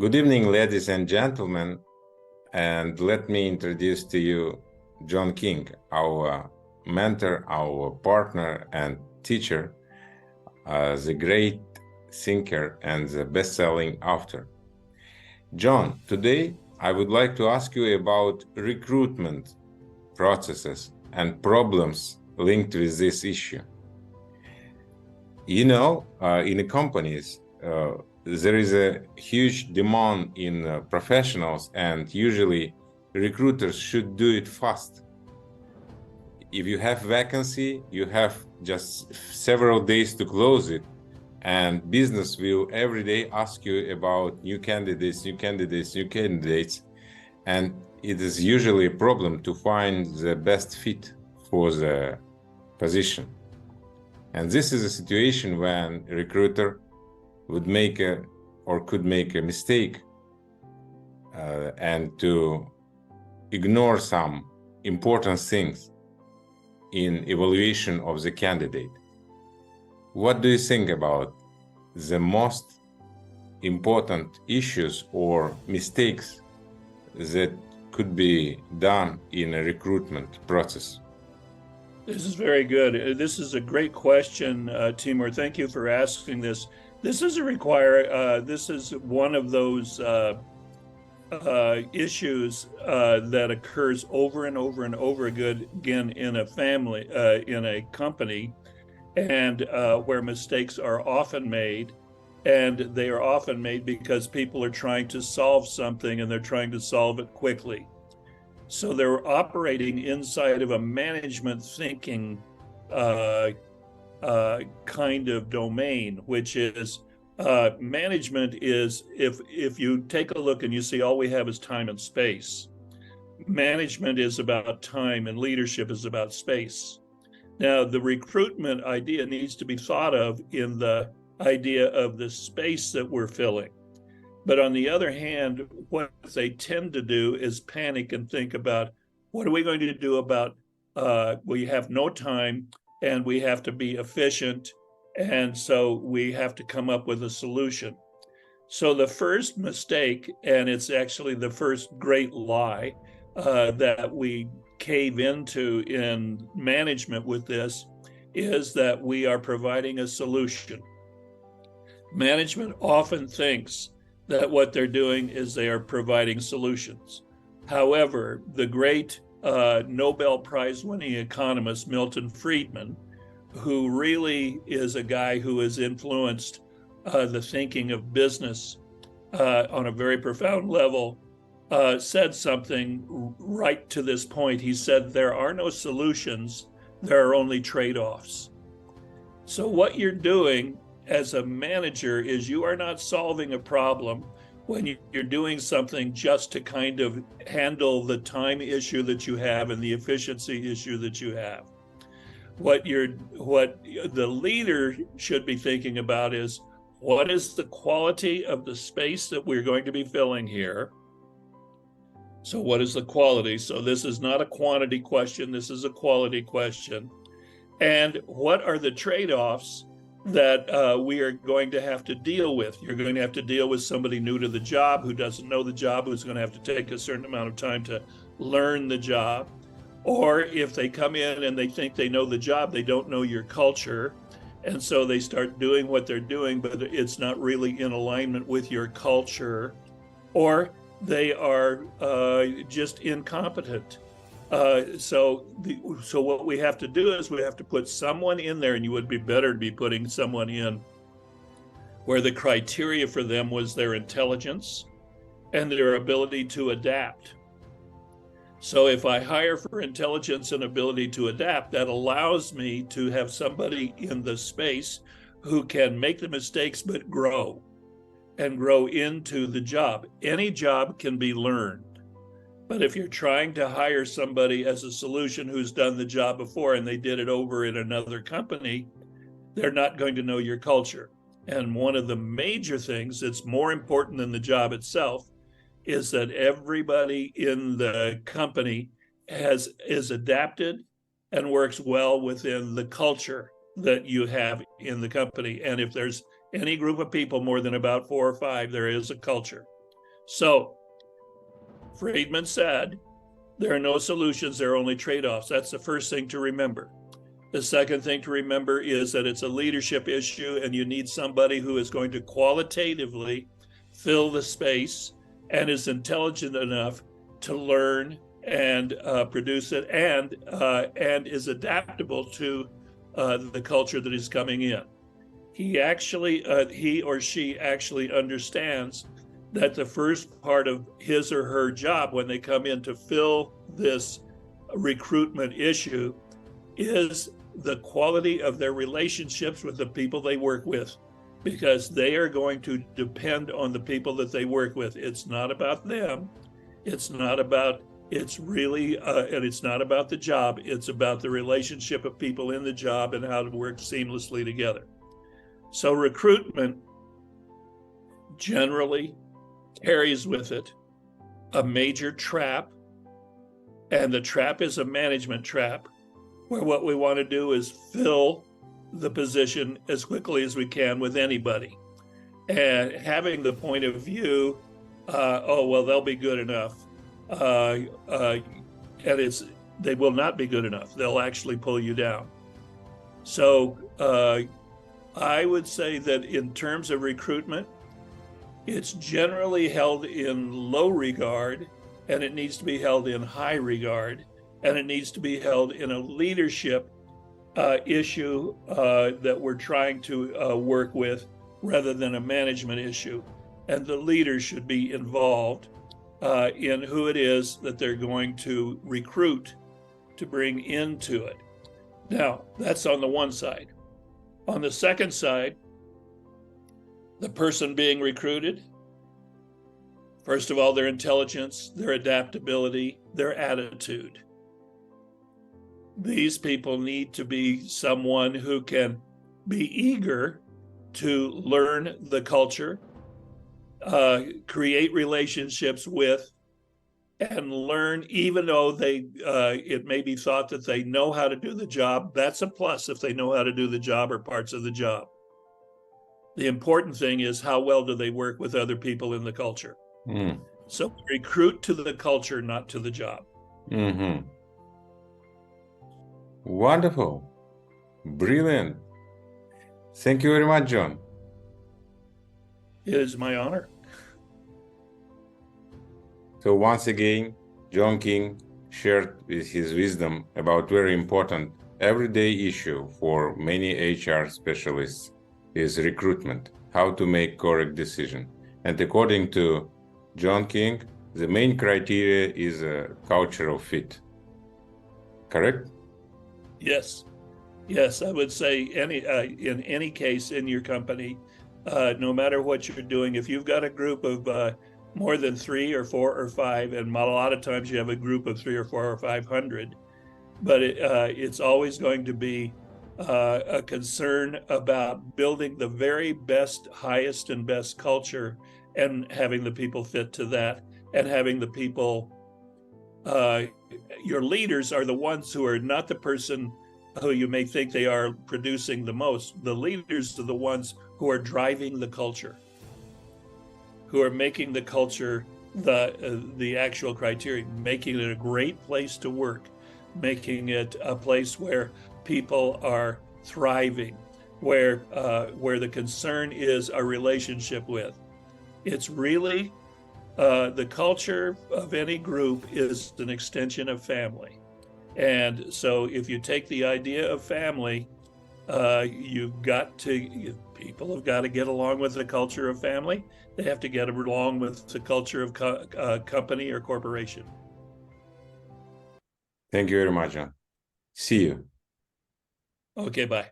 Good evening, ladies and gentlemen, and let me introduce to you John King, our mentor, our partner and teacher, the great thinker and the best-selling author. John, today I would like to ask you about recruitment processes and problems linked with this issue. You know, in the companies, there is a huge demand in professionals, and usually recruiters should do it fast. If you have vacancy, you have just several days to close it, and business will every day ask you about new candidates, and it is usually a problem to find the best fit for the position. And this is a situation when a recruiter would make could make a mistake and to ignore some important things in evaluation of the candidate. What do you think about the most important issues or mistakes that could be done in a recruitment process? This is very good. This is a great question, Timur. Thank you for asking this. This is one of those issues that occurs over and over and over again in a family, in a company, and where mistakes are often made. And they are often made because people are trying to solve something and they're trying to solve it quickly. So they're operating inside of a management thinking kind of domain, which is management is, if you take a look and you see all we have is time and space. Management is about time and leadership is about space. Now, the recruitment idea needs to be thought of in the idea of the space that we're filling. But on the other hand, what they tend to do is panic and think about, what are we going to do about, we have no time and we have to be efficient. And so we have to come up with a solution. So the first mistake, and it's actually the first great lie that we cave into in management with this, is that we are providing a solution. Management often thinks that what they're doing is they are providing solutions. However, the great Nobel Prize winning economist Milton Friedman, who really is a guy who has influenced the thinking of business on a very profound level, said something right to this point. He said, there are no solutions, there are only trade-offs. So what you're doing as a manager is you are not solving a problem when you're doing something just to kind of handle the time issue that you have and the efficiency issue that you have. What the leader should be thinking about is, what is the quality of the space that we're going to be filling here? So what is the quality? So this is not a quantity question, this is a quality question. And what are the trade-offs that we are going to have to deal with? You're going to have to deal with somebody new to the job who doesn't know the job, who's going to have to take a certain amount of time to learn the job. Or if they come in and they think they know the job, they don't know your culture. And so they start doing what they're doing, but it's not really in alignment with your culture. Or they are just incompetent. So what we have to do is we have to put someone in there, and you would be better to be putting someone in where the criteria for them was their intelligence and their ability to adapt. So if I hire for intelligence and ability to adapt, that allows me to have somebody in the space who can make the mistakes but grow and grow into the job. Any job can be learned. But if you're trying to hire somebody as a solution who's done the job before and they did it over in another company, they're not going to know your culture. And one of the major things that's more important than the job itself is that everybody in the company is adapted and works well within the culture that you have in the company. And if there's any group of people more than about 4 or 5, there is a culture. So Friedman said, there are no solutions, there are only trade-offs. That's the first thing to remember. The second thing to remember is that it's a leadership issue, and you need somebody who is going to qualitatively fill the space and is intelligent enough to learn and produce it, and is adaptable to the culture that is coming in. He or she actually understands that the first part of his or her job when they come in to fill this recruitment issue is the quality of their relationships with the people they work with, because they are going to depend on the people that they work with. It's not about them. It's not about, it's really, and it's not about the job. It's about the relationship of people in the job and how to work seamlessly together. So recruitment generally carries with it a major trap, and the trap is a management trap, where what we want to do is fill the position as quickly as we can with anybody, and having the point of view, oh well, they'll be good enough, and they will not be good enough. They'll actually pull you down. So I would say that in terms of recruitment, it's generally held in low regard, and it needs to be held in high regard, and it needs to be held in a leadership issue that we're trying to work with rather than a management issue. And the leaders should be involved in who it is that they're going to recruit to bring into it. Now, that's on the one side. On the second side, the person being recruited, first of all, their intelligence, their adaptability, their attitude. These people need to be someone who can be eager to learn the culture, create relationships with, and learn, even though it may be thought that they know how to do the job. That's a plus if they know how to do the job or parts of the job. The important thing is, how well do they work with other people in the culture? So recruit to the culture, not to the job. Mm-hmm. Wonderful. Brilliant. Thank you very much, John. It is my honor. So once again, John King shared his wisdom about very important everyday issue for many HR specialists is recruitment, how to make correct decision. And according to John King, the main criteria is a cultural fit. Correct? Yes. Yes, I would say in any case in your company, no matter what you're doing, if you've got a group of more than 3 or 4 or 5, and a lot of times you have a group of 3 or 4 or 500, but it's always going to be a concern about building the very best, highest and best culture, and having the people fit to that, and having the people, your leaders are the ones who are not the person who you may think they are producing the most. The leaders are the ones who are driving the culture, who are making the culture the actual criteria, making it a great place to work, making it a place where people are thriving, where the concern is a relationship with. It's really the culture of any group is an extension of family. And so if you take the idea of family, people have got to get along with the culture of family. They have to get along with the culture of company or corporation. Thank you very much, John. See you. Okay, bye.